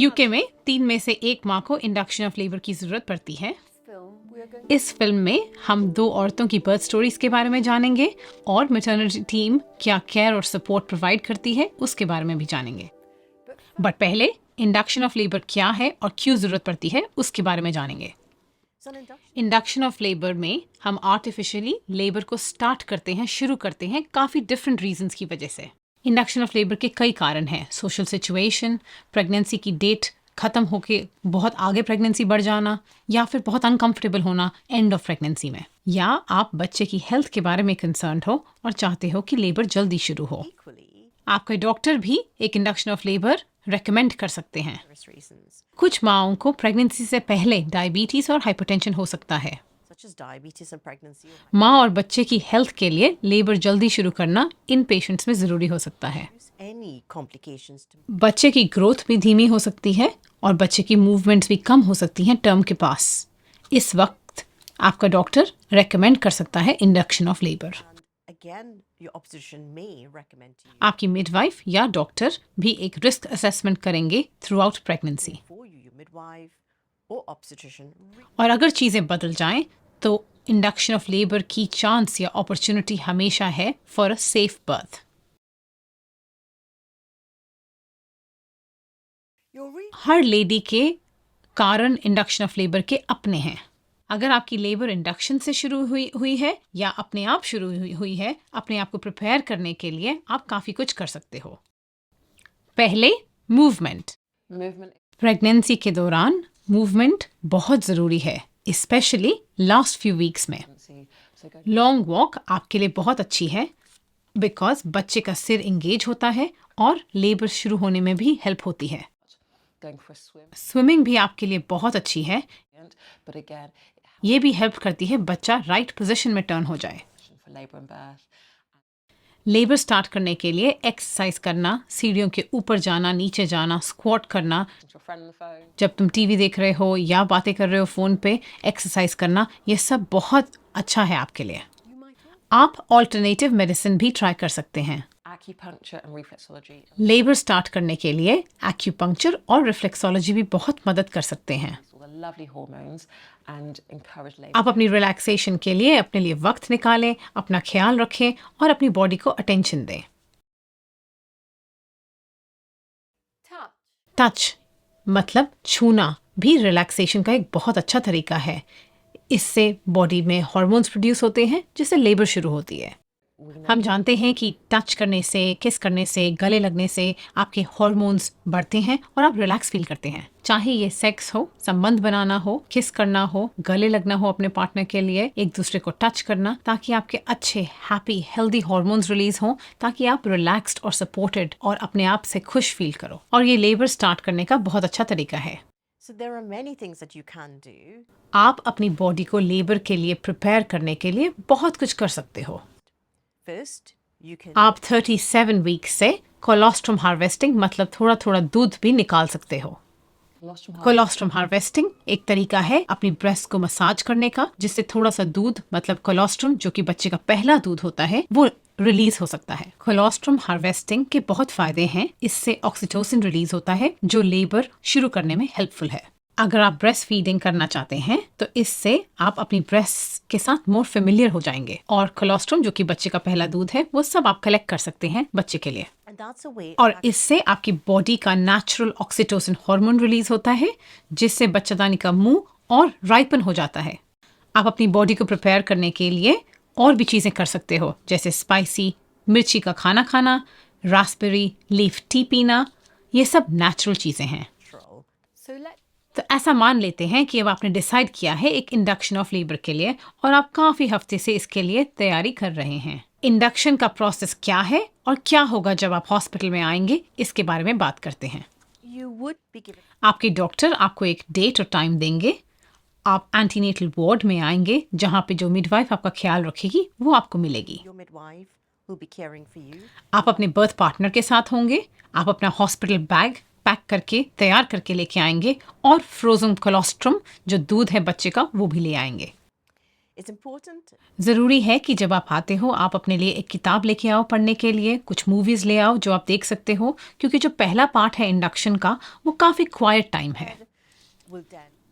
UK में 3 में से 1 माँ को इंडक्शन ऑफ लेबर की जरूरत पड़ती है। इस फिल्म में हम 2 औरतों की बर्थ स्टोरीज के बारे में जानेंगे और मैटरनिटी टीम क्या केयर और सपोर्ट प्रोवाइड करती है उसके बारे में भी जानेंगे। बट पहले इंडक्शन ऑफ लेबर क्या है और क्यों जरूरत पड़ती है उसके बारे में जानेंगे। इंडक्शन ऑफ लेबर में हम आर्टिफिशियली लेबर को स्टार्ट करते हैं, शुरू करते हैं काफ़ी डिफरेंट रीजंस की वजह से। इंडक्शन ऑफ लेबर के कई कारण हैं। सोशल सिचुएशन, प्रेगनेंसी की डेट ख़त्म होके बहुत आगे प्रेगनेंसी बढ़ जाना, या फिर बहुत अनकंफर्टेबल होना एंड ऑफ प्रेगनेंसी में, या आप बच्चे की हेल्थ के बारे में कंसर्न हो और चाहते हो कि लेबर जल्दी शुरू हो। आपके डॉक्टर भी एक इंडक्शन ऑफ लेबर रेकमेंड कर सकते हैं। कुछ माओं को प्रेगनेंसी से पहले डायबिटीज और हाइपरटेंशन हो सकता है। माँ और बच्चे की हेल्थ के लिए लेबर जल्दी शुरू करना इन पेशेंट्स में ज़रूरी हो सकता है। बच्चे की ग्रोथ भी धीमी हो सकती है और बच्चे की मूवमेंट्स भी कम हो सकती हैं टर्म के पास। इस वक्त आपका डॉक्टर रेकमेंड कर सकता है इंडक्शन ऑफ लेबर। आपकी मिडवाइफ या डॉक्टर भी एक रिस्क असेसमेंट करेंगे थ्रू आउट प्रेगनेंसी। और अगर चीज़ें बदल जाएं तो इंडक्शन ऑफ लेबर की चांस या अपॉर्चुनिटी हमेशा है for a safe birth. Her lady के कारण इंडक्शन ऑफ लेबर के अपने हैं। अगर आपकी लेबर इंडक्शन से शुरू हुई है या अपने आप शुरू हुई है, अपने आप को प्रिपेयर करने के लिए आप काफ़ी कुछ कर सकते हो। पहले मूवमेंट। प्रेगनेंसी के दौरान मूवमेंट बहुत ज़रूरी है, स्पेशली लास्ट फ्यू वीक्स में। लॉन्ग वॉक आपके लिए बहुत अच्छी है बिकॉज बच्चे का सिर इंगेज होता है और लेबर शुरू होने में भी हेल्प होती है। स्विमिंग भी आपके लिए बहुत अच्छी है। ये भी हेल्प करती है बच्चा राइट पोजीशन में टर्न हो जाए। लेबर स्टार्ट करने के लिए एक्सरसाइज करना, सीढ़ियों के ऊपर जाना, नीचे जाना, स्क्वाट करना, जब तुम टीवी देख रहे हो या बातें कर रहे हो फ़ोन पे, एक्सरसाइज करना, ये सब बहुत अच्छा है आपके लिए। आप ऑल्टरनेटिव मेडिसिन भी ट्राई कर सकते हैं। लेबर स्टार्ट करने के लिए एक्यूपंक्चर और रिफ्लेक्सोलॉजी भी बहुत मदद कर सकते हैं। आप अपनी रिलैक्सेशन के लिए अपने लिए वक्त निकालें, अपना ख्याल रखें और अपनी बॉडी को अटेंशन दें। टच मतलब छूना भी रिलैक्सेशन का एक बहुत अच्छा तरीका है। इससे बॉडी में हार्मोन्स प्रोड्यूस होते हैं जिससे लेबर शुरू होती है। हम जानते हैं कि टच करने से, किस करने से, गले लगने से आपके हार्मोन्स बढ़ते हैं और आप रिलैक्स फील करते हैं। चाहे ये सेक्स हो, संबंध बनाना हो, किस करना हो, गले लगना हो अपने पार्टनर के लिए, एक दूसरे को टच करना, ताकि आपके अच्छे हैप्पी हेल्दी हार्मोन्स रिलीज हों, ताकि आप रिलैक्स्ड और सपोर्टेड और अपने आप से खुश फील करो। और ये लेबर स्टार्ट करने का बहुत अच्छा तरीका है। आप अपनी बॉडी को लेबर के लिए प्रिपेयर करने के लिए बहुत कुछ कर सकते हो। आप 37 वीक से कोलोस्ट्रम हार्वेस्टिंग मतलब थोड़ा थोड़ा दूध भी निकाल सकते हो। कोलोस्ट्रम हार्वेस्टिंग एक तरीका है अपनी ब्रेस्ट को मसाज करने का, जिससे थोड़ा सा दूध मतलब कोलोस्ट्रम, जो कि बच्चे का पहला दूध होता है, वो रिलीज हो सकता है। कोलोस्ट्रम हार्वेस्टिंग के बहुत फायदे हैं। इससे ऑक्सीटोसिन रिलीज होता है जो लेबर शुरू करने में हेल्पफुल है। अगर आप ब्रेस्ट फीडिंग करना चाहते हैं तो इससे आप अपनी ब्रेस्ट के साथ मोर फेमिलियर हो जाएंगे, और कोलोस्ट्रम जो कि बच्चे का पहला दूध है वो सब आप कलेक्ट कर सकते हैं बच्चे के लिए। और इससे आपकी बॉडी का नेचुरल ऑक्सीटोसिन हार्मोन रिलीज होता है जिससे बच्चेदानी का मुंह और राइपन हो जाता है। आप अपनी बॉडी को प्रिपेयर करने के लिए और भी चीज़ें कर सकते हो, जैसे स्पाइसी मिर्ची का खाना खाना, रास्पबेरी लीफ टी पीना, ये सब नेचुरल चीज़ें हैं। तो ऐसा मान लेते हैं कि अब आपने डिसाइड किया है एक इंडक्शन ऑफ लेबर के लिए और आप काफ़ी हफ्ते से इसके लिए तैयारी कर रहे हैं। इंडक्शन का प्रोसेस क्या है और क्या होगा जब आप हॉस्पिटल में आएंगे, इसके बारे में बात करते हैं। आपके डॉक्टर आपको एक डेट और टाइम देंगे। आप एंटीनेटल वार्ड में आएंगे जहाँ पे जो मिडवाइफ आपका ख्याल रखेगी वो आपको मिलेगी। आप अपने बर्थ पार्टनर के साथ होंगे। आप अपना हॉस्पिटल बैग पैक करके तैयार करके लेके आएंगे और फ्रोजन कोलोस्ट्रम जो दूध है बच्चे का वो भी ले आएंगे। ज़रूरी है कि जब आप आते हो आप अपने लिए एक किताब लेके आओ पढ़ने के लिए, कुछ मूवीज़ ले आओ जो आप देख सकते हो, क्योंकि जो पहला पार्ट है इंडक्शन का वो काफ़ी क्वाइट टाइम है।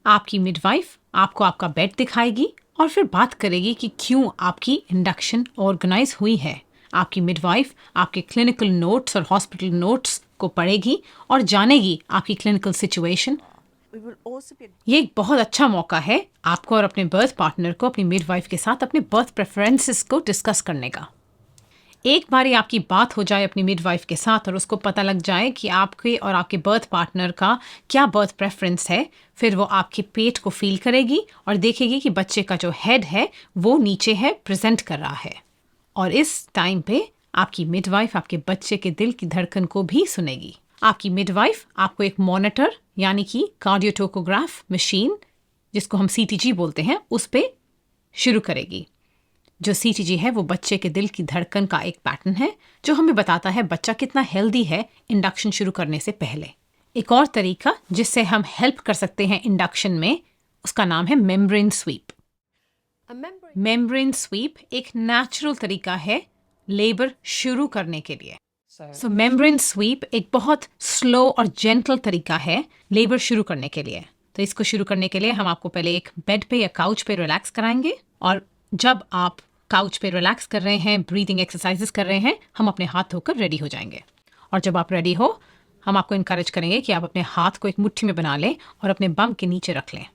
आपकी मिडवाइफ आपको आपका बेड दिखाएगी और फिर बात करेगी कि क्यों आपकी इंडक्शन ऑर्गेनाइज हुई है। आपकी मिडवाइफ आपके क्लिनिकल नोट्स और हॉस्पिटल नोट्स को पढ़ेगी और जानेगी आपकी क्लिनिकल सिचुएशन। ये एक बहुत अच्छा मौका है आपको और अपने बर्थ पार्टनर को अपनी मिडवाइफ के साथ अपने बर्थ प्रेफरेंसेस को डिस्कस करने का। एक बारी आपकी बात हो जाए अपनी मिडवाइफ के साथ और उसको पता लग जाए कि आपके और आपके बर्थ पार्टनर का क्या बर्थ प्रेफरेंस है, फिर वो आपके पेट को फील करेगी और देखेगी कि बच्चे का जो हेड है वो नीचे है, प्रेजेंट कर रहा है। और इस टाइम पे आपकी मिडवाइफ आपके बच्चे के दिल की धड़कन को भी सुनेगी। आपकी मिडवाइफ आपको एक मॉनिटर यानी कि कार्डियोटोकोग्राफ मशीन, जिसको हम CTG बोलते हैं, उस पे शुरू करेगी। जो CTG है वो बच्चे के दिल की धड़कन का एक पैटर्न है जो हमें बताता है बच्चा कितना हेल्दी है इंडक्शन शुरू करने से पहले। एक और तरीका जिससे हम हेल्प कर सकते हैं इंडक्शन में, उसका नाम है मेम्ब्रेन स्वीप। मेम्ब्रेन स्वीप एक नेचुरल तरीका है लेबर शुरू करने के लिए। सो मेम्ब्रेन स्वीप एक बहुत स्लो और जेंटल तरीका है लेबर शुरू करने के लिए। तो इसको शुरू करने के लिए हम आपको पहले एक बेड पे या काउच पे रिलैक्स कराएंगे, और जब आप काउच पे रिलैक्स कर रहे हैं, ब्रीदिंग एक्सरसाइजेस कर रहे हैं, हम अपने हाथ धोकर रेडी हो जाएंगे। और जब आप रेडी हो, हम आपको इनकरेज करेंगे कि आप अपने हाथ को एक मुट्ठी में बना लें और अपने बम के नीचे रख लें।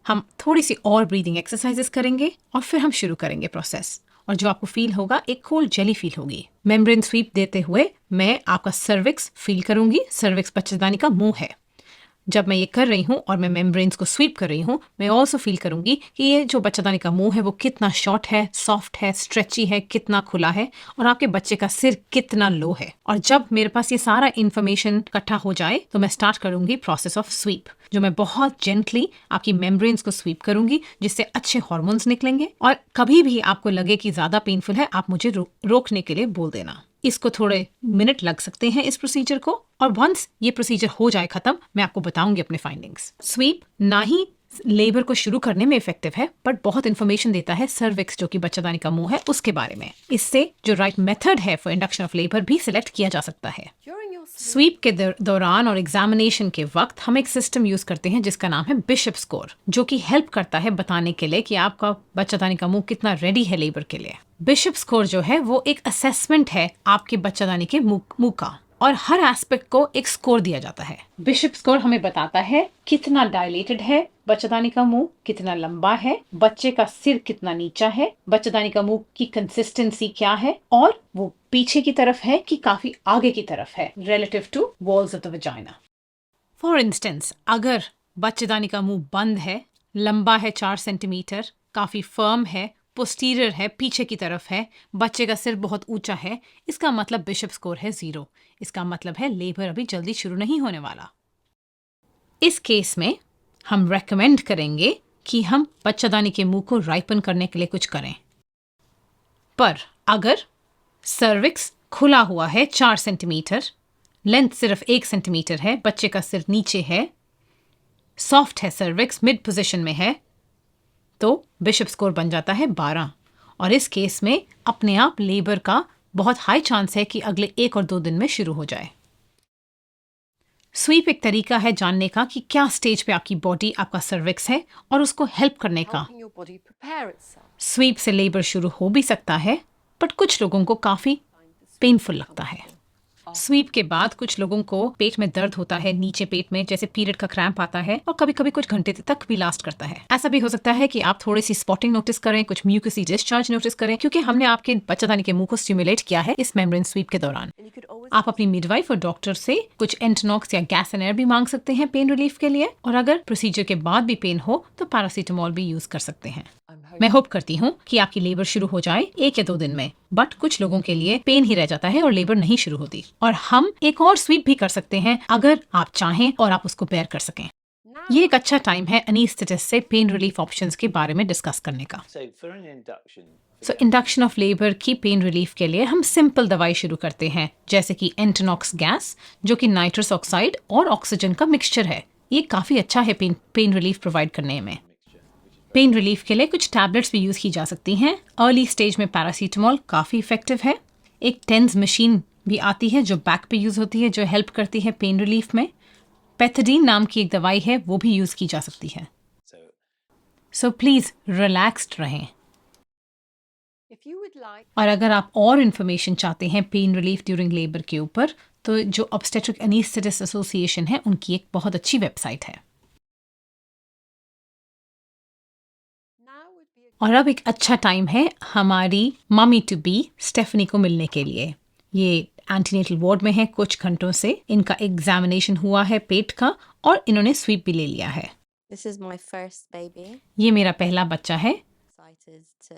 हम थोड़ी सी और ब्रीदिंग एक्सरसाइजेस करेंगे और फिर हम शुरू करेंगे प्रोसेस। और जो आपको फील होगा, एक कोल्ड जेली फील होगी। मेम्ब्रेन स्वीप देते हुए मैं आपका सर्विक्स फील करूंगी। सर्विक्स बच्चेदानी का मुंह है। जब मैं ये कर रही हूँ और मैं मेम्ब्रेन्स को स्वीप कर रही हूँ, मैं ऑल्सो फील करूंगी कि ये जो बच्चेदानी का मुंह है वो कितना शॉर्ट है, सॉफ्ट है, स्ट्रेची है, कितना खुला है, और आपके बच्चे का सिर कितना लो है। और जब मेरे पास ये सारा इन्फॉर्मेशन इकट्ठा हो जाए तो मैं स्टार्ट करूंगी प्रोसेस ऑफ स्वीप, जो मैं बहुत जेंटली आपकी मेम्ब्रेन्स को स्वीप करूंगी, जिससे अच्छे हार्मोन्स निकलेंगे। और कभी भी आपको लगे कि ज्यादा पेनफुल है, आप मुझे रोकने के लिए बोल देना। इसको थोड़े मिनट लग सकते हैं इस प्रोसीजर को, और वंस ये प्रोसीजर हो जाए खत्म, मैं आपको बताऊंगी अपने फाइंडिंग्स। स्वीप ना ही लेबर को शुरू करने में इफेक्टिव है, बट बहुत इंफॉर्मेशन देता है सर्विक्स, जो कि बच्चेदानी का मुंह है, उसके बारे में। इससे जो राइट मेथड है फॉर इंडक्शन ऑफ लेबर भी सिलेक्ट किया जा सकता है। स्वीप के दौरान और एग्जामिनेशन के वक्त हम एक सिस्टम यूज करते हैं जिसका नाम है बिशप स्कोर, जो कि हेल्प करता है बताने के लिए कि आपका बच्चेदानी का मुंह कितना रेडी है लेबर के लिए। बिशप स्कोर जो है वो एक असेसमेंट है आपके बच्चेदानी के मुंह का, और हर एस्पेक्ट को एक स्कोर दिया जाता है। बिशप स्कोर हमें बताता है कितना डायलेटेड है बच्चेदानी का मुंह, कितना लंबा है, बच्चे का सिर कितना नीचा है, बच्चेदानी का मुंह की कंसिस्टेंसी क्या है, और वो पीछे की तरफ है कि काफी आगे की तरफ है relative to walls of the vagina. For instance, अगर बच्चेदानी का मुंह बंद है, लंबा है 4 सेंटीमीटर, काफी फर्म है, पोस्टीरियर है, पीछे की तरफ है, बच्चे का सिर बहुत ऊंचा है, इसका मतलब बिशप स्कोर है 0। इसका मतलब है लेबर अभी जल्दी शुरू नहीं होने वाला। इस केस में हम रेकमेंड करेंगे कि हम बच्चेदानी के मुंह को राइपन करने के लिए कुछ करें। पर अगर सर्विक्स खुला हुआ है 4 सेंटीमीटर, लेंथ सिर्फ 1 सेंटीमीटर है, बच्चे का सिर नीचे है, सॉफ्ट है, सर्विक्स मिड पोजीशन में है, तो बिशप स्कोर बन जाता है 12। और इस केस में अपने आप लेबर का बहुत हाई चांस है कि अगले 1 और 2 दिन में शुरू हो जाए। स्वीप एक तरीका है जानने का कि क्या स्टेज पे आपकी बॉडी, आपका सर्विक्स है, और उसको हेल्प करने का। स्वीप से लेबर शुरू हो भी सकता है, बट कुछ लोगों को काफी पेनफुल लगता है। स्वीप के बाद कुछ लोगों को पेट में दर्द होता है, नीचे पेट में, जैसे पीरियड का क्रैम्प आता है, और कभी कभी कुछ घंटे तक भी लास्ट करता है। ऐसा भी हो सकता है कि आप थोड़ी सी स्पॉटिंग नोटिस करें, कुछ म्यूकसी डिस्चार्ज नोटिस करें, क्योंकि हमने आपके बच्चेदानी के मुंह को स्टिमुलेट किया है इस मेम्ब्रेन स्वीप के दौरान। आप अपनी मिडवाइफ और डॉक्टर से कुछ एंटोनॉक्स या गैस एन एयर भी मांग सकते हैं पेन रिलीफ के लिए, और अगर प्रोसीजर के बाद भी पेन हो तो पैरासीटामोल भी यूज कर सकते हैं। मैं होप करती हूँ कि आपकी लेबर शुरू हो जाए 1 या 2 दिन में, बट कुछ लोगों के लिए पेन ही रह जाता है और लेबर नहीं शुरू होती। और हम एक और स्वीप भी कर सकते हैं अगर आप चाहें और आप उसको बेयर कर सकें। ये एक अच्छा टाइम है एनेस्थेटिस्ट से पेन रिलीफ ऑप्शंस के बारे में डिस्कस करने का। सो इंडक्शन ऑफ लेबर की पेन रिलीफ के लिए हम सिंपल दवाई शुरू करते हैं, जैसे कि एंटोनॉक्स गैस, जो कि नाइट्रस ऑक्साइड और ऑक्सीजन का मिक्सचर है। ये काफी अच्छा है पेन रिलीफ प्रोवाइड करने में। पेन रिलीफ के लिए कुछ टैबलेट्स भी यूज़ की जा सकती हैं। अर्ली स्टेज में पैरासीटामोल काफ़ी इफ़ेक्टिव है। एक टेंस मशीन भी आती है जो बैक पे यूज़ होती है, जो हेल्प करती है पेन रिलीफ में। पेथाडीन नाम की एक दवाई है, वो भी यूज़ की जा सकती है। सो प्लीज़ रिलैक्स्ड रहें। और अगर आप और इन्फॉर्मेशन चाहते हैं पेन रिलीफ ड्यूरिंग लेबर के ऊपर, तो जो ऑब्स्टेट्रिक एनेस्थेटिस्ट एसोसिएशन है, उनकी एक बहुत अच्छी वेबसाइट है। और अब एक अच्छा टाइम है हमारी मम्मी टू बी स्टेफनी को मिलने के लिए। ये एंटीनेटल वार्ड में है, कुछ घंटों से इनका एग्जामिनेशन हुआ है पेट का, और इन्होंने स्वीप भी ले लिया है। This is my first baby. ये मेरा पहला बच्चा है Excited to.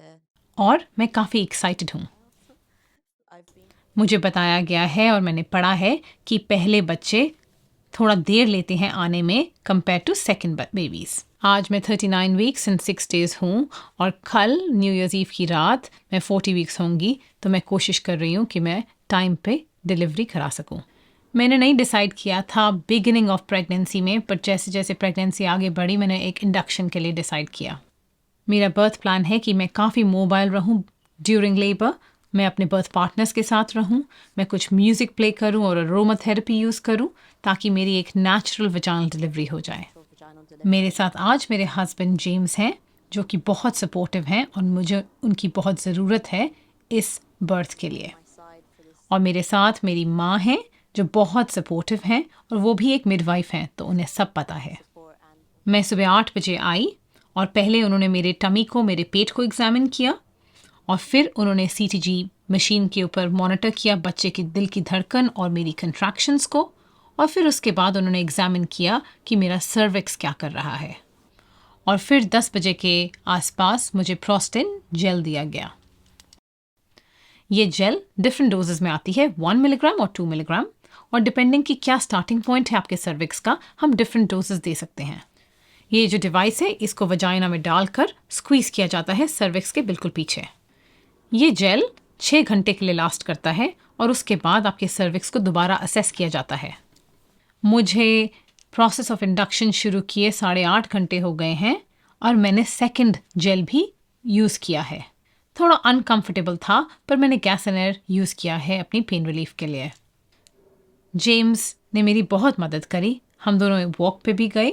और मैं काफ़ी एक्साइटेड हूँ। I've been. मुझे बताया गया है और मैंने पढ़ा है कि पहले बच्चे थोड़ा देर लेते हैं आने में कंपेयर टू सेकेंड बेबीज़। आज मैं 39 वीक्स एंड 6 डेज़ हूँ और कल न्यू ईयर्स ईव की रात मैं 40 वीक्स होंगी, तो मैं कोशिश कर रही हूँ कि मैं टाइम पे डिलीवरी करा सकूँ। मैंने नहीं डिसाइड किया था बिगिनिंग ऑफ प्रेगनेंसी में, पर जैसे जैसे प्रेगनेंसी आगे बढ़ी मैंने एक इंडक्शन के लिए डिसाइड किया। मेरा बर्थ प्लान है कि मैं काफ़ी मोबाइल रहूँ ड्यूरिंग लेबर, मैं अपने बर्थ पार्टनर्स के साथ रहूँ, मैं कुछ म्यूज़िक प्ले करूँ और अरोमाथेरेपी यूज़ करूँ ताकि मेरी एक नेचुरल वजाइनल डिलीवरी हो जाए। मेरे साथ आज मेरे हस्बैंड जेम्स हैं जो कि बहुत सपोर्टिव हैं और मुझे उनकी बहुत ज़रूरत है इस बर्थ के लिए। और मेरे साथ मेरी माँ हैं जो बहुत सपोर्टिव हैं और वो भी एक मिडवाइफ हैं, तो उन्हें सब पता है। मैं सुबह 8 बजे आई और पहले उन्होंने मेरे टमी को, मेरे पेट को एग्जामिन किया और फिर उन्होंने CTG मशीन के ऊपर मॉनिटर किया बच्चे की दिल की धड़कन और मेरी कंट्रैक्शंस को, और फिर उसके बाद उन्होंने एग्जामिन किया कि मेरा सर्विक्स क्या कर रहा है। और फिर 10 बजे के आसपास मुझे प्रोस्टिन जेल दिया गया। ये जेल डिफरेंट डोजेस में आती है, 1 मिलीग्राम और 2 मिलीग्राम, और डिपेंडिंग कि क्या स्टार्टिंग पॉइंट है आपके सर्विक्स का, हम डिफरेंट डोजेस दे सकते हैं। ये जो डिवाइस है इसको वजाइना में डालकर स्क्वीज़ किया जाता है सर्विक्स के बिल्कुल पीछे। ये जेल 6 घंटे के लिए लास्ट करता है और उसके बाद आपके सर्विक्स को दोबारा असेस किया जाता है। मुझे प्रोसेस ऑफ इंडक्शन शुरू किए 8.5 घंटे हो गए हैं और मैंने सेकंड जेल भी यूज़ किया है। थोड़ा अनकंफर्टेबल था, पर मैंने गैस एंड एयर यूज़ किया है अपनी पेन रिलीफ के लिए। जेम्स ने मेरी बहुत मदद करी, हम दोनों वॉक पे भी गए,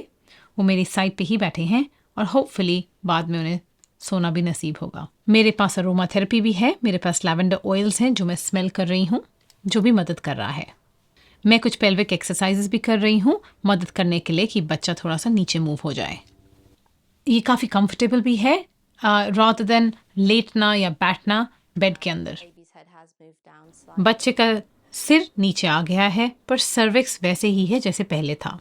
वो मेरी साइड पे ही बैठे हैं और होपफुली बाद में उन्हें सोना भी नसीब होगा। मेरे पास अरोमा थेरेपी भी है, मेरे पास लैवेंडर ऑयल्स हैं जो मैं स्मेल कर रही हूँ, जो भी मदद कर रहा है। मैं कुछ पेल्विक एक्सरसाइजेस भी कर रही हूँ मदद करने के लिए कि बच्चा थोड़ा सा नीचे मूव हो जाए। ये काफ़ी कंफर्टेबल भी है, रादर देन लेटना या बैठना बेड के अंदर। Baby's head has moved down slightly. बच्चे का सिर नीचे आ गया है, पर सर्विक्स वैसे ही है जैसे पहले था।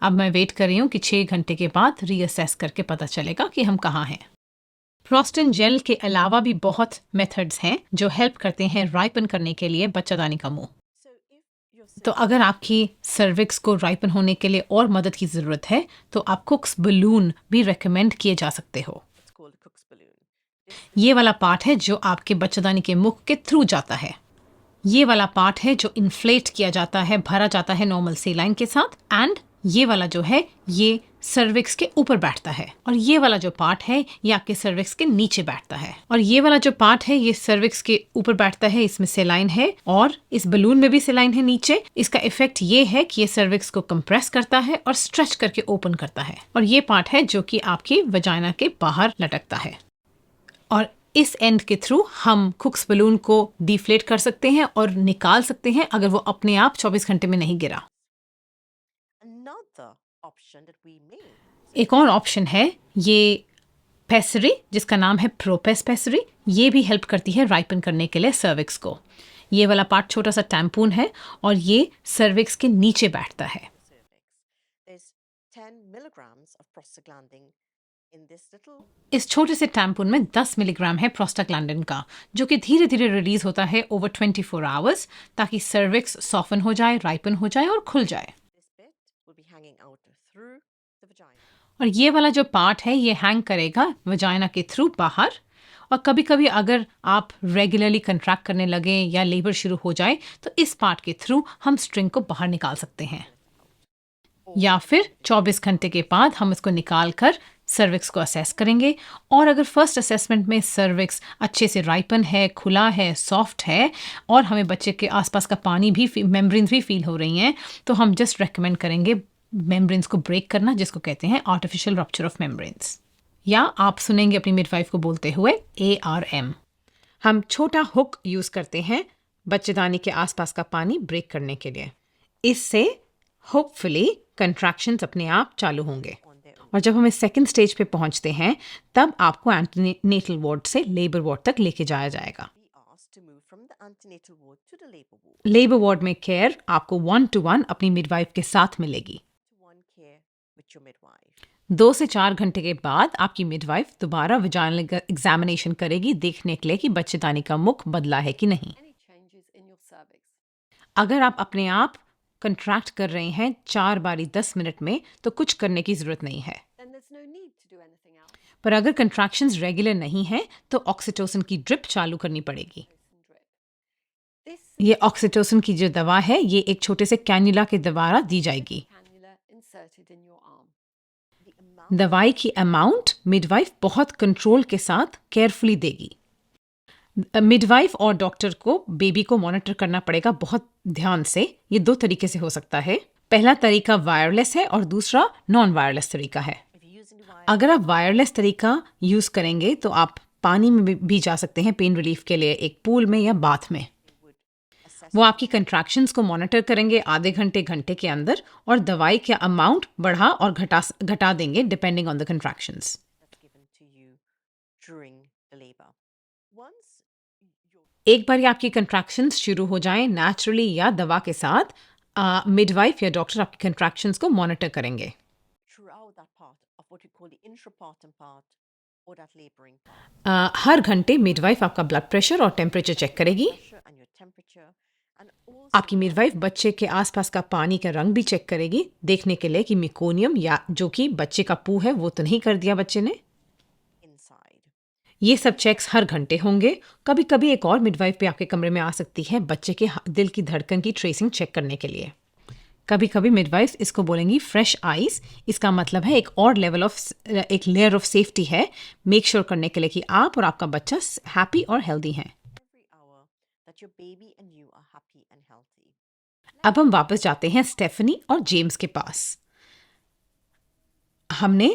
अब मैं वेट कर रही हूँ कि 6 घंटे के बाद रीअसेस करके पता चलेगा कि हम कहाँ हैं। प्रोस्टिन जेल के अलावा भी बहुत मेथड्स हैं जो हेल्प करते हैं राइपन करने के लिए बच्चादानी का मुंह। So if you're तो अगर आपकी सर्विक्स को राइपन होने के लिए और मदद की ज़रूरत है तो आप कुक्स बलून भी रेकमेंड किए जा सकते हो। it's called a cook's balloon. ये वाला पार्ट है जो आपके बच्चादानी के मुख के थ्रू जाता है। ये वाला पार्ट है जो इन्फ्लेट किया जाता है, भरा जाता है नॉर्मल सेलाइन के साथ, एंड ये वाला जो है ये सर्विक्स के ऊपर बैठता है, और ये वाला जो पार्ट है ये आपके सर्विक्स के नीचे बैठता है, और ये वाला जो पार्ट है ये सर्विक्स के ऊपर बैठता है। इसमें सेलाइन है और इस बलून में भी सेलाइन है नीचे। इसका इफेक्ट ये है कि ये सर्विक्स को कंप्रेस करता है और स्ट्रेच करके ओपन करता है, और ये पार्ट है जो कि आपकी वजाइना के बाहर लटकता है। और इस एंड के थ्रू हम कुक्स बलून को डिफ्लेट कर सकते हैं और निकाल सकते हैं अगर वो अपने आप 24 घंटे में नहीं गिरा। Another option that we may. एक और ऑप्शन है ये पेसरी, जिसका नाम है प्रोपेस पेसरी। ये भी हेल्प करती है राइपन करने के लिए सर्विक्स को। ये वाला पार्ट छोटा सा टैम्पून है और ये सर्विक्स के नीचे बैठता है। Cervix. There's 10 milligrams of prostaglandin in this little. इस छोटे से टैम्पून में 10 मिलीग्राम है प्रोस्टाग्लैंडिन का, जो कि धीरे धीरे रिलीज होता है ओवर 24 आवर्स, ताकि सर्विक्स सॉफन हो जाए, राइपन हो जाए और खुल जाए। This bit will be hanging out through the vagina. और ये वाला जो पार्ट है ये हैंग करेगा वजाइना के थ्रू बाहर, और कभी कभी अगर आप रेगुलरली कंट्रैक्ट करने लगे या लेबर शुरू हो जाए तो इस पार्ट के थ्रू हम स्ट्रिंग को बाहर निकाल सकते हैं, या फिर 24 घंटे के बाद हम इसको निकाल कर सर्विक्स को असेस करेंगे और अगर फर्स्ट असेसमेंट में सर्विक्स अच्छे से राइपन है, खुला है, सॉफ्ट है और हमें बच्चे के आसपास का पानी भी मेम्ब्रेन्स भी फील हो रही हैं, तो हम जस्ट रेकमेंड करेंगे मेम्ब्रेन्स को ब्रेक करना, जिसको कहते हैं आर्टिफिशियल रप्चर ऑफ मेम्ब्रेन्स। या आप सुनेंगे अपनी मिडवाइफ को बोलते हुए ARM। हम छोटा हुक यूज करते हैं बच्चेदानी के आसपास का पानी ब्रेक करने के लिए। इससे होपफुली कंट्रैक्शंस अपने आप चालू होंगे। on their own. और जब हम इस सेकंड स्टेज पे पहुंचते हैं तब आपको एंटीनेटल वार्ड से लेबर वार्ड तक लेके जाया जाएगा। Be asked to move from the antenatal ward to the labor ward. Labour ward में केयर आपको 1-to-1 अपनी मिडवाइफ के साथ मिलेगी। To one care with your midwife. 2 से 4 घंटे के बाद आपकी मिडवाइफ दोबारा विजाइनल एग्जामिनेशन करेगी, देखने के लिए कि बच्चेदानी का मुख बदला है कि नहीं। Any changes in your cervix? अगर आप अपने आप कंट्रैक्ट कर रहे हैं 4 बारी 10 मिनट में तो कुछ करने की जरूरत नहीं है। Then there's no need to do anything else. पर अगर कंट्रैक्शंस रेगुलर नहीं है तो ऑक्सीटोसिन की ड्रिप चालू करनी पड़ेगी। Listen, drip. This ये ऑक्सीटोसिन की जो दवा है ये एक छोटे से कैन्युला के द्वारा दी जाएगी। cannula inserted in your arm. The amount दवाई की अमाउंट मिडवाइफ बहुत कंट्रोल के साथ केयरफुली देगी। मिडवाइफ और डॉक्टर को बेबी को मॉनिटर करना पड़ेगा बहुत ध्यान से। ये 2 तरीके से हो सकता है। पहला तरीका वायरलेस है और दूसरा नॉन वायरलेस तरीका है। if you're using the wire, अगर आप वायरलेस तरीका यूज करेंगे तो आप पानी में भी जा सकते हैं पेन रिलीफ के लिए, एक पूल में या बाथ में। would assess वो आपकी कंट्रैक्शंस को मॉनिटर करेंगे आधे घंटे के अंदर और दवाई का अमाउंट बढ़ा और घटा देंगे depending on the contractions. that's given to you during the labor. Once your एक बार आपकी कंट्रैक्शंस शुरू हो जाएं नेचुरली या दवा के साथ, मिडवाइफ या डॉक्टर आपकी कंट्रैक्शंस को मॉनिटर करेंगे। throughout that part of what we call the intrapartum part or that laboring part, हर घंटे मिडवाइफ आपका ब्लड प्रेशर और टेम्परेचर चेक करेगी। pressure and your temperature, and also आपकी मिडवाइफ बच्चे के आसपास का पानी का रंग भी चेक करेगी, देखने के लिए कि मिकोनियम या जो कि बच्चे का पू है वो तो नहीं कर दिया बच्चे ने। inside. ये सब चेक्स हर घंटे होंगे। कभी कभी एक और मिडवाइफ भी आपके कमरे में आ सकती है बच्चे के दिल की धड़कन की ट्रेसिंग चेक करने के लिए। कभी कभी मिडवाइफ इसको बोलेंगी फ्रेश आइस। इसका मतलब है एक और एक लेयर ऑफ सेफ्टी है, मेक श्योर करने के लिए कि आप और आपका बच्चा हैप्पी और हेल्दी हैं। Every hour that your baby and you are happy and healthy. अब हम वापस जाते हैं स्टेफनी और जेम्स के पास। हमने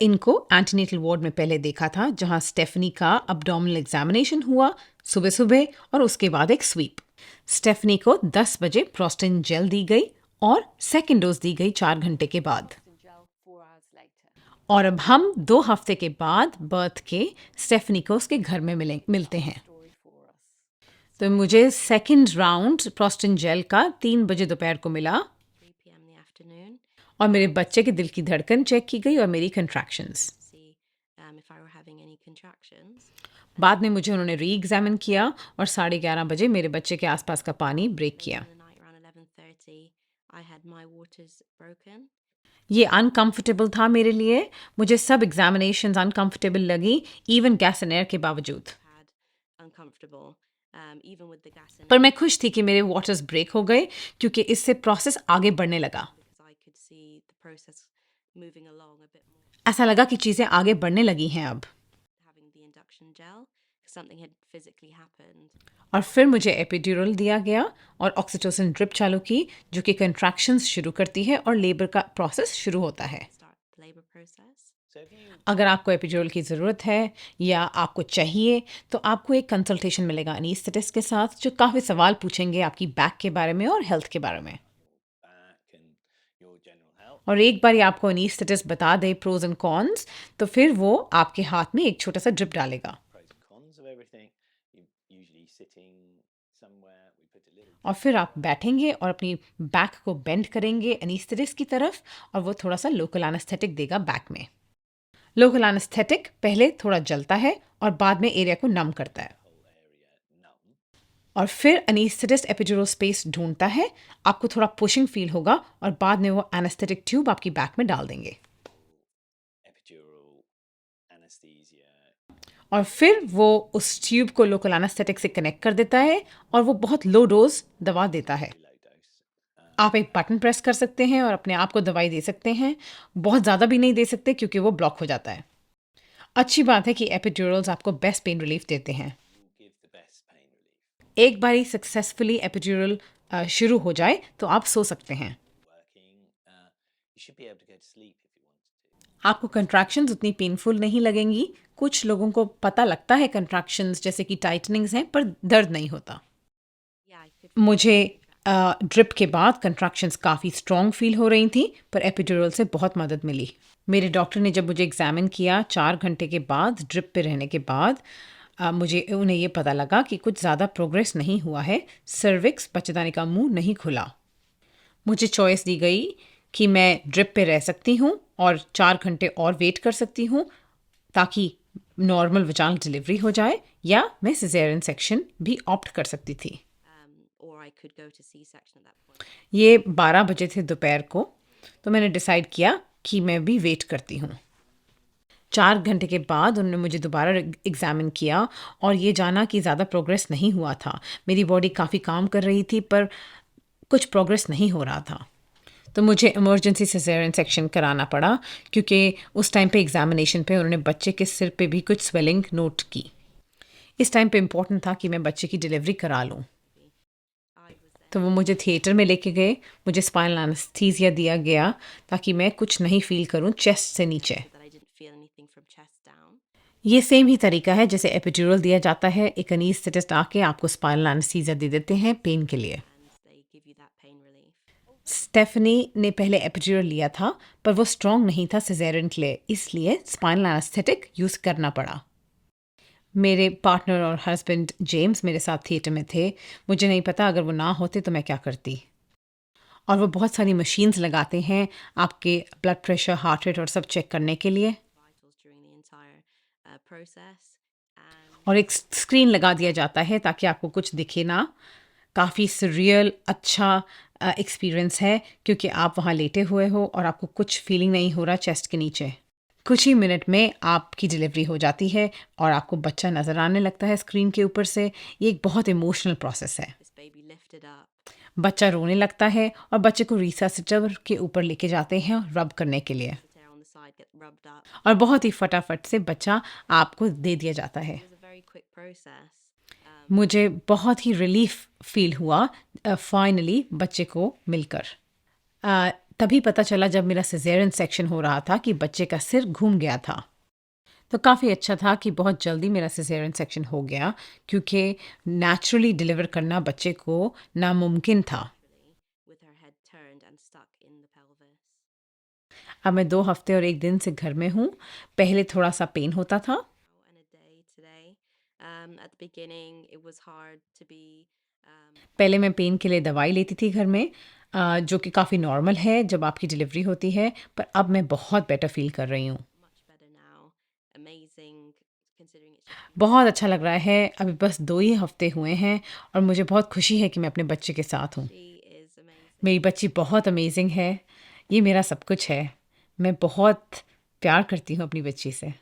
इनको एंटीनेटल वार्ड में पहले देखा था, जहां स्टेफनी का अब्डोमिनल एग्जामिनेशन हुआ सुबह सुबह और उसके बाद एक स्वीप। स्टेफनी को 10 बजे प्रोस्टिन जेल दी गई और सेकेंड डोज दी गई 4 घंटे के बाद। In gel 4 hours later. और अब हम 2 हफ्ते के बाद बर्थ के स्टेफनी को उसके घर में मिलते हैं। Story for us. तो मुझे सेकेंड राउंड प्रोस्टिन जेल का 3 बजे दोपहर को मिला 3 p.m. in the afternoon. और मेरे बच्चे के दिल की धड़कन चेक की गई और मेरी contractions. See if I were having any contractions. बाद में मुझे उन्होंने री एग्जामिन किया और 11:30 बजे मेरे बच्चे के आसपास का पानी ब्रेक किया। In the night around 11:30, I had my waters broken. ये अनकंफर्टेबल था मेरे लिए। मुझे सब एग्जामिनेशंस अनकंफर्टेबल लगी, इवन गैस एंड एयर के बावजूद। Had uncomfortable, even with the gas in पर मैं खुश थी कि मेरे वाटर्स ब्रेक हो गए क्योंकि इससे प्रोसेस आगे बढ़ने लगा। because I could see the process moving along a bit more. ऐसा लगा कि चीज़ें आगे बढ़ने लगी हैं अब। Having the induction gel, 'cause something had physically happened. और फिर मुझे एपिड्यूरल दिया गया और ऑक्सीटोसिन ड्रिप चालू की, जो कि कंट्रैक्शंस शुरू करती है और लेबर का प्रोसेस शुरू होता है। Start the labor process. अगर आपको एपिड्यूरल की ज़रूरत है या आपको चाहिए तो आपको एक कंसल्टेशन मिलेगा एनेस्थेटिस्ट के साथ, जो काफ़ी सवाल पूछेंगे आपकी बैक के बारे में और हेल्थ के बारे में। back and your general health. और एक बार ये आपको एनेस्थेटिस्ट बता दे प्रोज एंड कॉन्स तो फिर वो आपके हाथ में एक छोटा सा ड्रिप डालेगा Pros and cons of everything. You're usually sitting somewhere. We put a little और फिर आप बैठेंगे और अपनी बैक को बेंड करेंगे एनेस्थेटिस्ट की तरफ और वो थोड़ा सा लोकल एनेस्थेटिक देगा बैक में। लोकल एनेस्थेटिक पहले थोड़ा जलता है और बाद में एरिया को नम करता है whole area numb. और फिर एनेस्थेटिस्ट एपिड्यूरल स्पेस ढूंढता है। आपको थोड़ा पुशिंग फील होगा और बाद में वो एनेस्थेटिक ट्यूब आपकी बैक में डाल देंगे Epidural anesthesia. और फिर वो उस ट्यूब को लोकल एनेस्थेटिक से कनेक्ट कर देता है और वो बहुत लो डोज दवा देता है। Low dose. आप एक बटन प्रेस कर सकते हैं और अपने आप को दवाई दे सकते हैं। बहुत ज़्यादा भी नहीं दे सकते क्योंकि वो ब्लॉक हो जाता है। अच्छी बात है कि एपिड्यूरल्स आपको बेस्ट पेन रिलीफ देते हैं। will give the best pain relief. एक बारी सक्सेसफुली एपिड्यूरल शुरू हो जाए तो आप सो सकते हैं। Working, you should be able to go to sleep if you wanted to. आपको कंट्रैक्शंस उतनी पेनफुल नहीं लगेंगी। कुछ लोगों को पता लगता है कंट्रैक्शंस जैसे कि टाइटनिंग्स हैं, पर दर्द नहीं होता। Yeah, I could feel मुझे the contraction. ड्रिप के बाद कंट्रैक्शंस काफ़ी स्ट्रॉन्ग फील हो रही थी, पर एपिड्यूरल से बहुत मदद मिली। मेरे डॉक्टर ने जब मुझे एग्जामिन किया 4 घंटे के बाद ड्रिप पे रहने के बाद, मुझे उन्हें ये पता लगा कि कुछ ज़्यादा प्रोग्रेस नहीं हुआ है। सर्विक्स बच्चेदानी का मुंह नहीं खुला। मुझे चॉइस दी गई कि मैं ड्रिप पे रह सकती हूँ और 4 घंटे और वेट कर सकती हूँ ताकि नॉर्मल वजाइनल डिलीवरी हो जाए, या मैं सिजेरियन सेक्शन भी ऑप्ट कर सकती थी। Or I could go to C-section at that point. ये 12 बजे थे दोपहर को, तो मैंने डिसाइड किया कि मैं भी वेट करती हूँ। 4 घंटे के बाद उन्होंने मुझे दोबारा एग्जामिन किया और ये जाना कि ज़्यादा प्रोग्रेस नहीं हुआ था। मेरी बॉडी काफ़ी काम कर रही थी, पर कुछ प्रोग्रेस नहीं हो रहा था। तो मुझे इमरजेंसी सिजेरियन सेक्शन कराना पड़ा क्योंकि उस टाइम पे एग्जामिनेशन पे उन्होंने बच्चे के सिर पे भी कुछ स्वेलिंग नोट की। इस टाइम पे इम्पोर्टेंट था कि मैं बच्चे की डिलीवरी करा लूँ। I was there तो वो मुझे थिएटर में लेके गए। मुझे स्पाइनल एनेस्थीसिया दिया गया ताकि मैं कुछ नहीं फील करूँ चेस्ट से नीचे। that I didn't feel anything from chest down. ये सेम ही तरीका है जैसे एपिड्यूरल दिया जाता है। एक एनेस्थेटिस्ट आके आपको स्पाइनल एनेस्थीसिया दे देते हैं पेन के लिए। And they give you that pain relief. Stephanie ने पहले एपिड्यूरल लिया था, पर वो स्ट्रॉन्ग नहीं था सिजेरियन के लिए, इसलिए स्पाइनल एनेस्थेटिक यूज़ करना पड़ा। मेरे पार्टनर और हस्बैंड जेम्स मेरे साथ थिएटर में थे। मुझे नहीं पता अगर वो ना होते तो मैं क्या करती। और वो बहुत सारी मशीन्स लगाते हैं आपके ब्लड प्रेशर, हार्ट रेट और सब चेक करने के लिए। Vitals during the entire process. And और एक स्क्रीन लगा दिया जाता है ताकि आपको कुछ दिखे ना। काफ़ी सरियल अच्छा एक्सपीरियंस है क्योंकि आप वहाँ लेटे हुए हो और आपको कुछ फीलिंग नहीं हो रहा चेस्ट के नीचे। कुछ ही मिनट में आपकी डिलीवरी हो जाती है और आपको बच्चा नज़र आने लगता है स्क्रीन के ऊपर से। ये एक बहुत इमोशनल प्रोसेस है। this baby lifted up. बच्चा रोने लगता है और बच्चे को रिससिटर के ऊपर लेके जाते हैं रब करने के लिए, The tear on the side get rubbed up. और बहुत ही फटाफट से बच्चा आपको दे दिया जाता है। It was a very quick process. मुझे बहुत ही रिलीफ फील हुआ फाइनली बच्चे को मिलकर। तभी पता चला जब मेरा सिजेरियन सेक्शन हो रहा था कि बच्चे का सिर घूम गया था। तो काफ़ी अच्छा था कि बहुत जल्दी मेरा सिजेरियन सेक्शन हो गया क्योंकि नेचुरली डिलीवर करना बच्चे को नामुमकिन था। With her head turned and stuck in the pelvis. अब मैं 2 हफ्ते और 1 दिन से घर में हूँ। पहले थोड़ा सा पेन होता था। And a day today. At the beginning, it was hard to be पहले मैं पेन के लिए दवाई लेती थी घर में, जो कि काफ़ी नॉर्मल है जब आपकी डिलीवरी होती है, पर अब मैं बहुत बेटर फील कर रही हूँ। much better now. Amazing, considering it's just बहुत अच्छा लग रहा है। अभी बस 2 ही हफ्ते हुए हैं और मुझे बहुत खुशी है कि मैं अपने बच्चे के साथ हूँ। she is amazing. मेरी बच्ची बहुत अमेजिंग है। ये मेरा सब कुछ है। मैं बहुत प्यार करती हूँ अपनी बच्ची से। And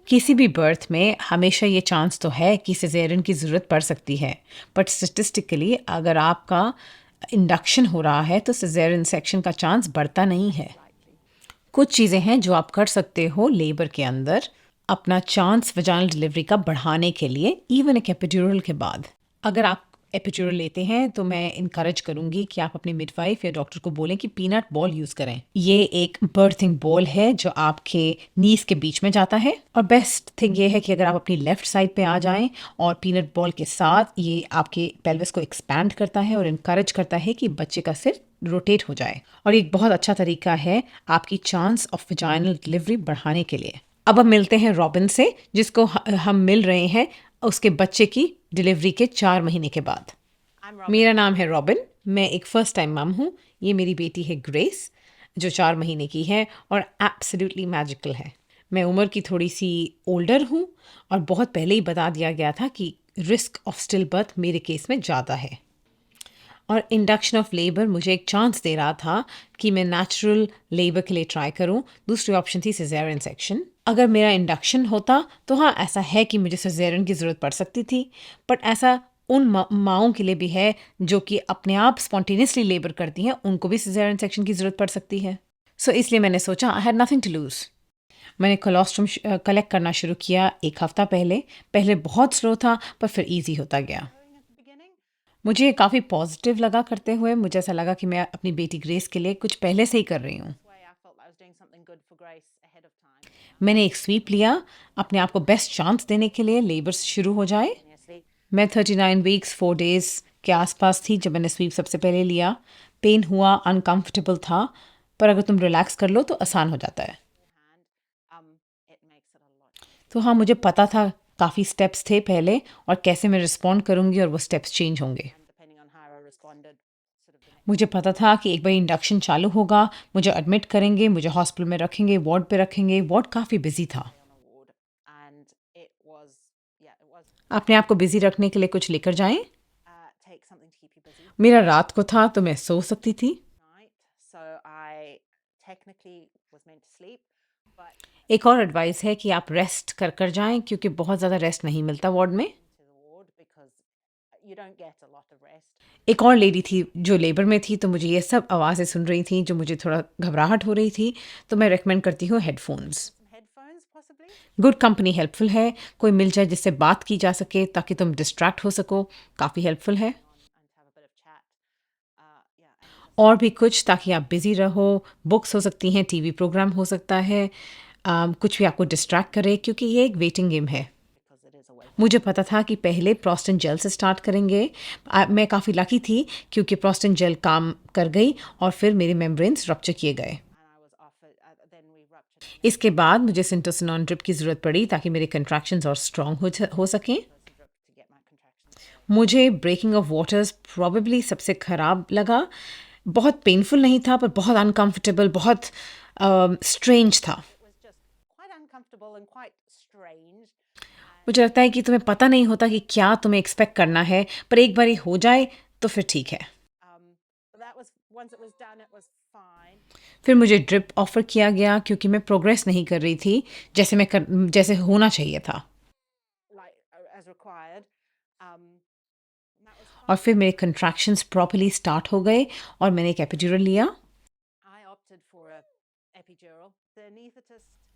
किसी भी बर्थ में हमेशा ये चांस तो है कि सिजेरियन की ज़रूरत पड़ सकती है, बट स्टेटिस्टिकली अगर आपका इंडक्शन हो रहा है तो सिजेरियन सेक्शन का चांस बढ़ता नहीं है। कुछ चीज़ें हैं जो आप कर सकते हो लेबर के अंदर अपना चांस वजाइनल डिलीवरी का बढ़ाने के लिए, इवन एक एपिड्यूरल के बाद। अगर आप एपिड्यूरल लेते हैं तो मैं इनकरेज करूंगी कि आप अपने मिडवाइफ या डॉक्टर को बोलें कि पीनट बॉल यूज़ करें। ये एक बर्थिंग बॉल है जो आपके नीज के बीच में जाता है, और बेस्ट थिंग ये है कि अगर आप अपनी लेफ्ट साइड पे आ जाएं और पीनट बॉल के साथ ये आपके पेल्विस को एक्सपैंड करता है और इनकरेज करता है कि बच्चे का सिर रोटेट हो जाए, और एक बहुत अच्छा तरीका है आपकी चांस ऑफ वजाइनल डिलीवरी बढ़ाने के लिए। अब हम मिलते हैं रॉबिन से, जिसको हम मिल रहे हैं उसके बच्चे की डिलीवरी के 4 महीने के बाद। मेरा नाम है रॉबिन। मैं एक फर्स्ट टाइम मम हूँ। ये मेरी बेटी है ग्रेस जो 4 महीने की है और एब्सोल्युटली मैजिकल है। मैं उम्र की थोड़ी सी ओल्डर हूँ और बहुत पहले ही बता दिया गया था कि रिस्क ऑफ स्टिल बर्थ मेरे केस में ज़्यादा है, और इंडक्शन ऑफ लेबर मुझे एक चांस दे रहा था कि मैं नेचुरल लेबर के लिए ट्राई करूं। दूसरी ऑप्शन थी सिजेरियन सेक्शन। अगर मेरा इंडक्शन होता तो हाँ, ऐसा है कि मुझे सिजेरियन की ज़रूरत पड़ सकती थी, बट ऐसा उन माओं के लिए भी है जो कि अपने आप स्पॉन्टेनियसली लेबर करती हैं, उनको भी सिजेरियन सेक्शन की ज़रूरत पड़ सकती है। सो इसलिए मैंने सोचा I had nothing to lose. मैंने कोलोस्ट्रम कलेक्ट करना शुरू किया 1 हफ्ता पहले। पहले बहुत स्लो था पर फिर ईज़ी होता गया। मुझे काफ़ी पॉजिटिव लगा करते हुए, मुझे ऐसा लगा कि मैं अपनी बेटी ग्रेस के लिए कुछ पहले से ही कर रही हूँ। मैंने एक स्वीप लिया अपने आप को बेस्ट चांस देने के लिए लेबर शुरू हो जाए। मैं 39 वीक्स 4 डेज़ के आसपास थी जब मैंने स्वीप सबसे पहले लिया। पेन हुआ, अनकंफर्टेबल था, पर अगर तुम रिलैक्स कर लो तो आसान हो जाता है। तो हाँ, मुझे पता था काफ़ी स्टेप्स थे पहले और कैसे मैं रिस्पॉन्ड करूँगी और वो स्टेप्स चेंज होंगे। मुझे पता था कि एक बार इंडक्शन चालू होगा, मुझे एडमिट करेंगे, मुझे हॉस्पिटल में रखेंगे, वार्ड पे रखेंगे। वार्ड काफ़ी बिजी था। अपने आप को बिजी रखने के लिए कुछ लेकर जाएं। मेरा रात को था तो मैं सो सकती थी। एक और एडवाइस है कि आप रेस्ट कर कर जाएं क्योंकि बहुत ज़्यादा रेस्ट नहीं मिलता वार्ड में। एक और लेडी थी जो लेबर में थी, तो मुझे ये सब आवाज़ें सुन रही थी जो मुझे थोड़ा घबराहट हो रही थी, तो मैं रेकमेंड करती हूँ हेडफोन्स। गुड कंपनी हेल्पफुल है, कोई मिल जाए जिससे बात की जा सके ताकि तुम डिस्ट्रैक्ट हो सको, काफ़ी हेल्पफुल है। और भी कुछ ताकि आप बिज़ी रहो, बुक्स हो सकती हैं, टीवी प्रोग्राम हो सकता है, कुछ भी आपको डिस्ट्रैक्ट करे क्योंकि ये एक वेटिंग गेम है। मुझे पता था कि पहले प्रोस्टन जेल से स्टार्ट करेंगे। मैं काफ़ी लकी थी क्योंकि प्रोस्टन जेल काम कर गई और फिर मेरे मेम्ब्रेन्स रप्चर किए गए। इसके बाद मुझे सिंटोसिनॉन ड्रिप की ज़रूरत पड़ी ताकि मेरे कंट्रैक्शंस और स्ट्रॉन्ग हो सकें। मुझे ब्रेकिंग ऑफ वाटर्स प्रॉबेबली सबसे ख़राब लगा। बहुत पेनफुल नहीं था पर बहुत अनकंफर्टेबल, बहुत स्ट्रेंज था। मुझे लगता है कि तुम्हें पता नहीं होता कि क्या तुम्हें एक्सपेक्ट करना है, पर एक बार हो जाए तो फिर ठीक है। फिर मुझे ड्रिप ऑफर किया गया क्योंकि मैं प्रोग्रेस नहीं कर रही थी जैसे होना चाहिए था। और फिर मेरे कंट्रैक्शंस प्रॉपर्ली स्टार्ट हो गए और मैंने एक एपिड्यूरल लिया।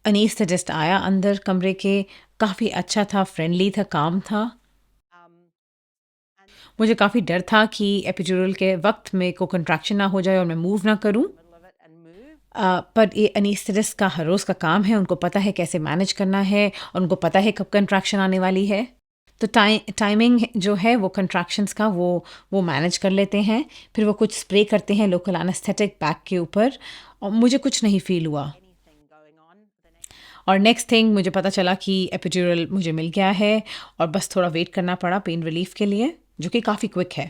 एनेस्थेटिस्ट आया अंदर कमरे के, काफ़ी अच्छा था, फ्रेंडली था, काम था। मुझे काफ़ी डर था कि एपिड्यूरल के वक्त मेरे को कंट्रैक्शन ना हो जाए और मैं मूव ना करूं। पर ये एनेस्थेटिस्ट का हर रोज़ का काम है, उनको पता है कैसे मैनेज करना है और उनको पता है कब कंट्रैक्शन आने वाली है। तो टाइमिंग जो है वो कंट्रैक्शंस का वो मैनेज कर लेते हैं। फिर वो कुछ स्प्रे करते हैं लोकल एनेस्थेटिक बैक के ऊपर और मुझे कुछ नहीं फ़ील हुआ। और नेक्स्ट थिंग मुझे पता चला कि एपिड्यूरल मुझे मिल गया है और बस थोड़ा वेट करना पड़ा पेन रिलीफ के लिए, जो कि काफ़ी क्विक है।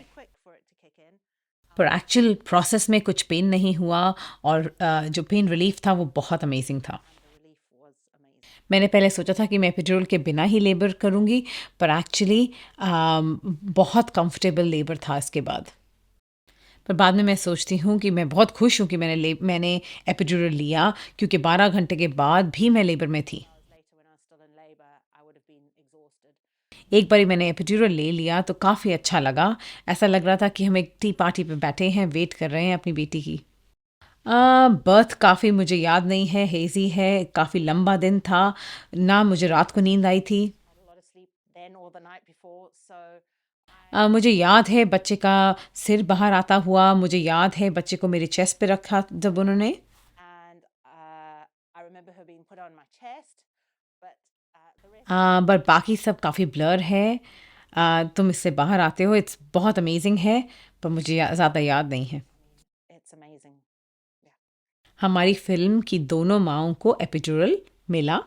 पर एक्चुअल प्रोसेस में कुछ पेन नहीं हुआ और जो पेन रिलीफ था वो बहुत अमेजिंग था। मैंने पहले सोचा था कि मैं एपिड्यूरल के बिना ही लेबर करूँगी, पर एक्चुअली बहुत कंफर्टेबल लेबर था इसके बाद। पर बाद में मैं सोचती हूँ कि मैं बहुत खुश हूँ कि मैंने एपिड्यूरल लिया क्योंकि 12 घंटे के बाद भी मैं लेबर में थी। एक बारी मैंने एपिड्यूरल ले लिया तो काफ़ी अच्छा लगा। ऐसा लग रहा था कि हम एक टी पार्टी पे बैठे हैं, वेट कर रहे हैं अपनी बेटी की। बर्थ काफ़ी मुझे याद नहीं है, हेज़ी है, काफ़ी लंबा दिन था, ना मुझे रात को नींद आई थी। मुझे याद है बच्चे का सिर बाहर आता हुआ, मुझे याद है बच्चे को मेरे चेस्ट पे रखा जब उन्होंने। पर बाकी सब काफ़ी ब्लर है। तुम इससे बाहर आते हो, इट्स बहुत अमेजिंग है, पर मुझे ज़्यादा याद नहीं है। हमारी फिल्म की दोनों माँओं को एपिड्यूरल मिला।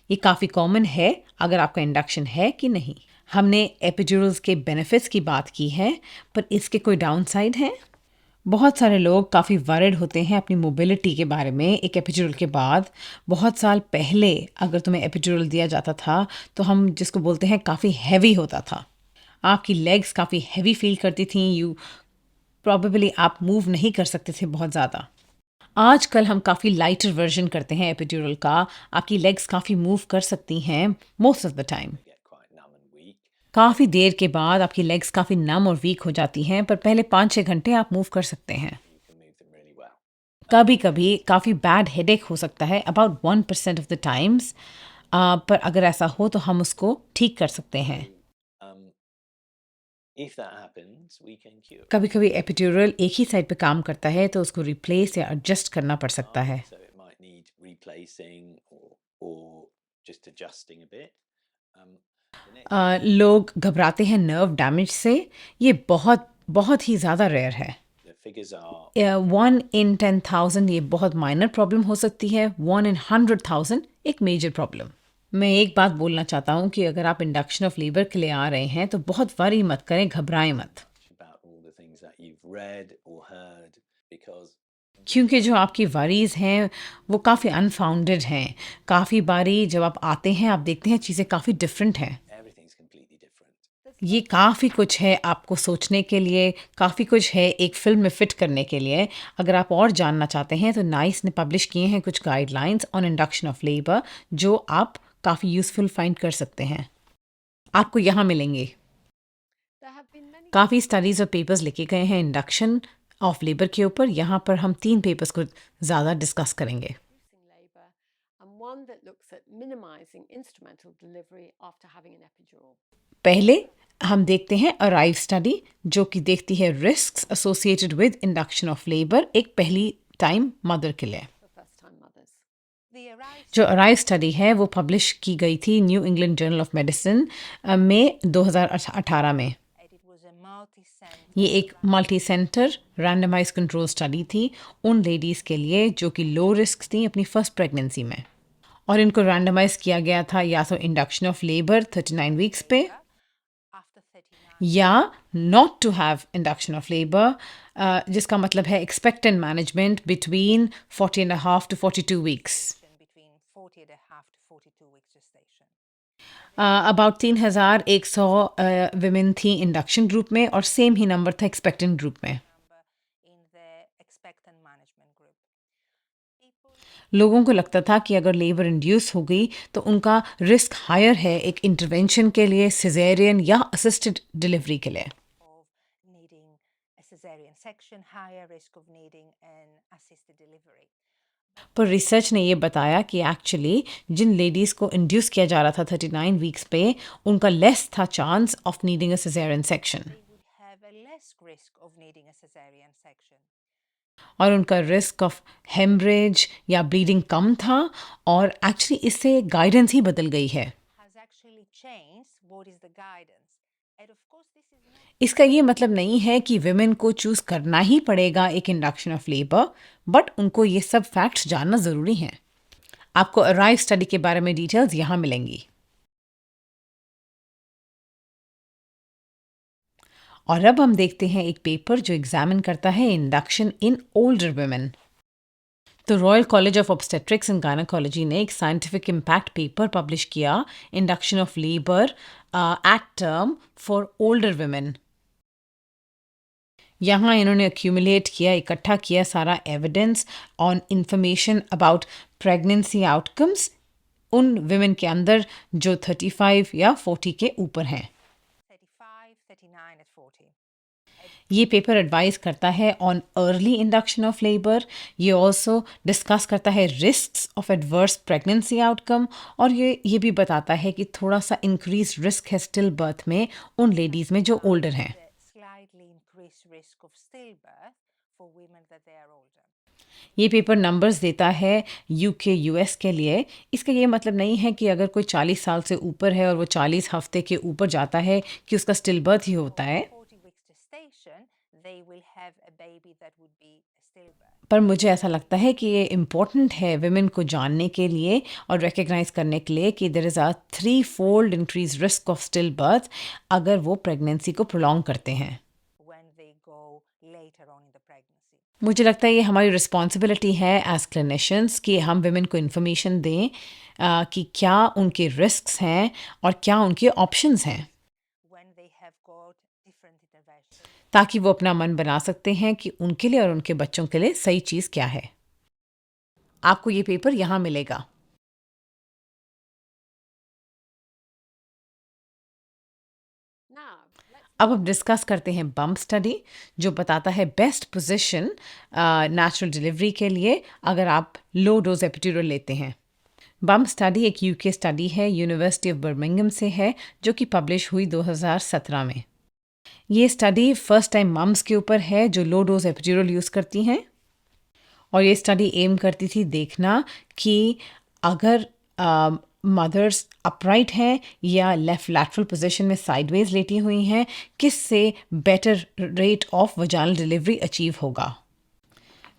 ये काफ़ी कॉमन है अगर आपका इंडक्शन है कि नहीं। हमने एपिड्यूरल्स के बेनिफिट्स की बात की है, पर इसके कोई डाउनसाइड हैं? बहुत सारे लोग काफ़ी वरिड होते हैं अपनी मोबिलिटी के बारे में एक एपिड्यूरल के बाद। बहुत साल पहले अगर तुम्हें एपिड्यूरल दिया जाता था तो हम जिसको बोलते हैं काफ़ी हैवी होता था। आपकी लेग्स काफ़ी हैवी फील करती थी, प्रॉबेबली आप मूव नहीं कर सकते थे बहुत ज़्यादा। आजकल हम काफ़ी लाइटर वर्जन करते हैं एपिड्यूरल का, आपकी लेग्स काफ़ी मूव कर सकती हैं मोस्ट ऑफ द टाइम। काफ़ी देर के बाद आपकी लेग्स काफ़ी नम और वीक हो जाती हैं, पर पहले 5-6 घंटे आप मूव कर सकते हैं। you can move them really well. कभी-कभी काफ़ी बैड हेडेक हो सकता है, अबाउट 1% ऑफ द टाइम्स, पर अगर ऐसा हो तो हम उसको ठीक कर सकते हैं। Um, if that happens, we can cure it. कभी-कभी एपिड्यूरल एक ही साइड पे काम करता है, तो उसको रिप्लेस या एडजस्ट करना पड़ सकता है। So it might need replacing or just adjusting a bit. The next लोग घबराते हैं नर्व डैमेज से, ये बहुत ही ज़्यादा रेयर है। the figures are 1 in 10,000 ये बहुत माइनर प्रॉब्लम हो सकती है, 1 in 100,000 एक मेजर प्रॉब्लम। मैं एक बात बोलना चाहता हूँ कि अगर आप इंडक्शन ऑफ लेबर के लिए आ रहे हैं तो बहुत वरी मत करें, घबराएं मत, about all the things that you've read or heard because क्योंकि जो आपकी वरीज हैं वो काफ़ी अनफाउंडेड हैं। काफ़ी बारी जब आप आते हैं आप देखते हैं चीज़ें काफ़ी डिफरेंट हैं। everything's completely different. ये काफ़ी कुछ है आपको सोचने के लिए, काफ़ी कुछ है एक फ़िल्म में फ़िट करने के लिए। अगर आप और जानना चाहते हैं तो नाइस ने पब्लिश किए हैं कुछ guidelines on induction of labour जो आप काफ़ी यूज़फुल फाइंड कर सकते हैं। आपको यहाँ मिलेंगे। There have been many काफ़ी स्टडीज़ और पेपर्स लिखे गए हैं इंडक्शन ऑफ लेबर के ऊपर। यहाँ पर हम 3 पेपर्स को ज़्यादा डिस्कस करेंगे। reducing labour and one that looks at minimizing instrumental delivery after having an epidural. पहले हम देखते हैं अराइव स्टडी जो कि देखती है risks associated with induction of labour एक पहली टाइम मदर के लिए। For first-time mothers. The ARIVE जो अराइव स्टडी है वो पब्लिश की गई थी new England journal of medicine में 2018 में। It was a multi-center ये एक multi centre randomise control study थी उन लेडीज़ के लिए जो कि लो रिस्क थी अपनी फर्स्ट प्रेगनेंसी में, और इनको रैंडमाइज किया गया था या तो इंडक्शन ऑफ लेबर 39 वीक्स पे after 39 या not to have induction of labour, जिसका मतलब है expectant management between 40.5 to 42 weeks. between 40.5 to 42 weeks gestation. About 3,100 women थी इंडक्शन ग्रुप में और सेम ही नंबर था एक्सपेक्टेंट ग्रुप में। Number in the expectant management group. People लोगों को लगता था कि अगर लेबर इंड्यूस हो गई तो उनका रिस्क हायर है एक इंटरवेंशन के लिए, सिजेरियन या असिस्टेड डिलीवरी के लिए। of needing a cesarean section, higher risk of needing an assisted delivery. पर रिसर्च ने ये बताया कि एक्चुअली जिन लेडीज़ को इंड्यूस किया जा रहा था 39 वीक्स पे उनका लेस था chance of needing a caesarean section, They would have a less risk of needing a cesarean section. और उनका रिस्क ऑफ हेमरेज या ब्लीडिंग कम था, और एक्चुअली इससे गाइडेंस ही बदल गई है। Has actually changed what is the guidance. And of course this is not इसका ये मतलब नहीं है कि विमेन को चूज़ करना ही पड़ेगा एक इंडक्शन ऑफ लेबर, बट उनको ये सब फैक्ट्स जानना ज़रूरी हैं। आपको अराइव स्टडी के बारे में डिटेल्स यहाँ मिलेंगी। और अब हम देखते हैं एक पेपर जो एग्जामिन करता है इंडक्शन इन ओल्डर वुमेन। तो Royal College of Obstetrics and Gynaecology ने एक साइंटिफिक इम्पैक्ट पेपर पब्लिश किया induction of labour at term for older women. यहाँ इन्होंने एक्यूमुलेट किया, इकट्ठा किया सारा evidence on information about pregnancy outcomes उन विमेन के अंदर जो 35 या 40 के ऊपर हैं। 35, 39 at 40. ये पेपर एडवाइस करता है on early induction of labour. ये ऑल्सो डिस्कस करता है risks of adverse pregnancy outcome, और ये भी बताता है कि थोड़ा सा इंक्रीज रिस्क है स्टिल बर्थ में उन लेडीज़ में जो ओल्डर हैं। The slightly increased risk of stillbirth for women that they are older. ये पेपर नंबर्स देता है यूके यूएस के लिए। इसका ये मतलब नहीं है कि अगर कोई 40 साल से ऊपर है और वो 40 हफ्ते के ऊपर जाता है कि उसका स्टिल बर्थ ही होता है। 40 weeks gestation, they will have a baby that would be a stillbirth. पर मुझे ऐसा लगता है कि ये इम्पोर्टेंट है विमेन को जानने के लिए और रिकग्नाइज करने के लिए कि there is a 3-fold increase risk of stillbirth अगर वो प्रेगनेंसी को प्रोलॉन्ग करते हैं। When they go later on in the pregnancy. मुझे लगता है ये हमारी रिस्पॉन्सिबिलिटी है एज क्लिनिशियंस कि हम विमेन को इन्फॉर्मेशन दें कि क्या उनके रिस्क्स हैं और क्या उनके ऑप्शंस हैं, When they have got different interventions. ताकि वो अपना मन बना सकते हैं कि उनके लिए और उनके बच्चों के लिए सही चीज़ क्या है। आपको ये पेपर यहाँ मिलेगा। अब हम डिस्कस करते हैं बम्प स्टडी, जो बताता है बेस्ट पोजीशन नेचुरल डिलीवरी के लिए अगर आप लो डोज एपिड्यूरल लेते हैं। बम्प स्टडी एक यूके स्टडी है, यूनिवर्सिटी ऑफ बर्मिंघम से है, जो कि पब्लिश हुई 2017 में। ये स्टडी फर्स्ट टाइम मम्स के ऊपर है जो लो डोज एपिड्यूरल यूज़ करती हैं, और ये स्टडी एम करती थी देखना कि अगर मदर्स अपराइट हैं या लेफ्ट लैटरल पोजीशन में साइडवेज लेटी हुई हैं, किससे better rate of vaginal delivery achieve होगा।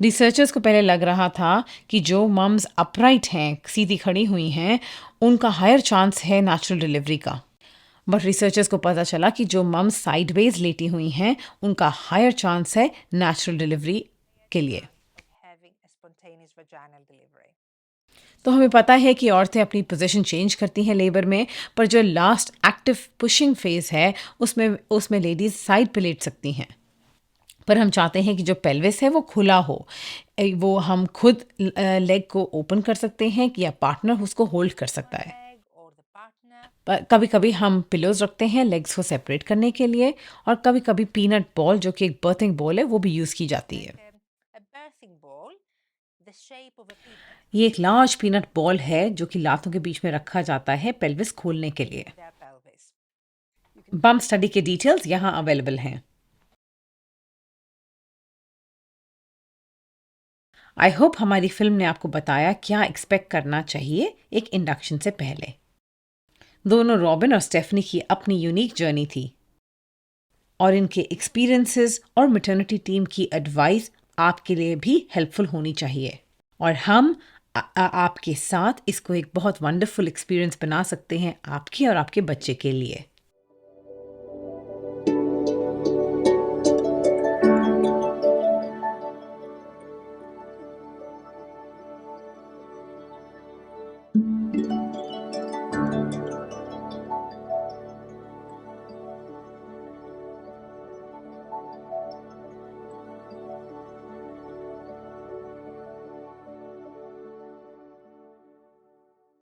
रिसर्चर्स को पहले लग रहा था कि जो मम्स अपराइट हैं, सीधी खड़ी हुई हैं, उनका हायर चांस है नेचुरल डिलीवरी का। बट रिसर्चर्स को पता चला कि जो मम्स साइडवेज लेटी हुई हैं, उनका हायर चांस है नेचुरल डिलीवरी के लिए। having a spontaneous vaginal delivery. तो हमें पता है कि औरतें अपनी पोजीशन चेंज करती हैं लेबर में, पर जो लास्ट एक्टिव पुशिंग फेज है उसमें लेडीज साइड पे लेट सकती हैं। पर हम चाहते हैं कि जो पेल्विस है वो खुला हो, वो हम खुद लेग को ओपन कर सकते हैं या पार्टनर उसको होल्ड कर सकता है। Leg or the partner. कभी कभी हम पिलोज रखते हैं लेग्स को सेपरेट करने के लिए, और कभी कभी पीनट बॉल जो कि एक बर्थिंग बॉल है वो भी यूज़ की जाती है। A birthing ball, the shape of a peanut. ये एक लार्ज पीनट बॉल है जो कि लातों के बीच में रखा जाता है पेल्विस खोलने के लिए। Their pelvis. बम्प स्टडी के डिटेल्स यहाँ अवेलेबल हैं। आई होप हमारी फिल्म ने आपको बताया क्या एक्सपेक्ट करना चाहिए एक इंडक्शन से पहले। दोनों रॉबिन और स्टेफनी की अपनी यूनिक जर्नी थी, और इनके एक्सपीरियंसेस और मैटरनिटी टीम की एडवाइस आपके लिए भी हेल्पफुल होनी चाहिए, और हम आपके साथ इसको एक बहुत वंडरफुल एक्सपीरियंस बना सकते हैं आपके और आपके बच्चे के लिए।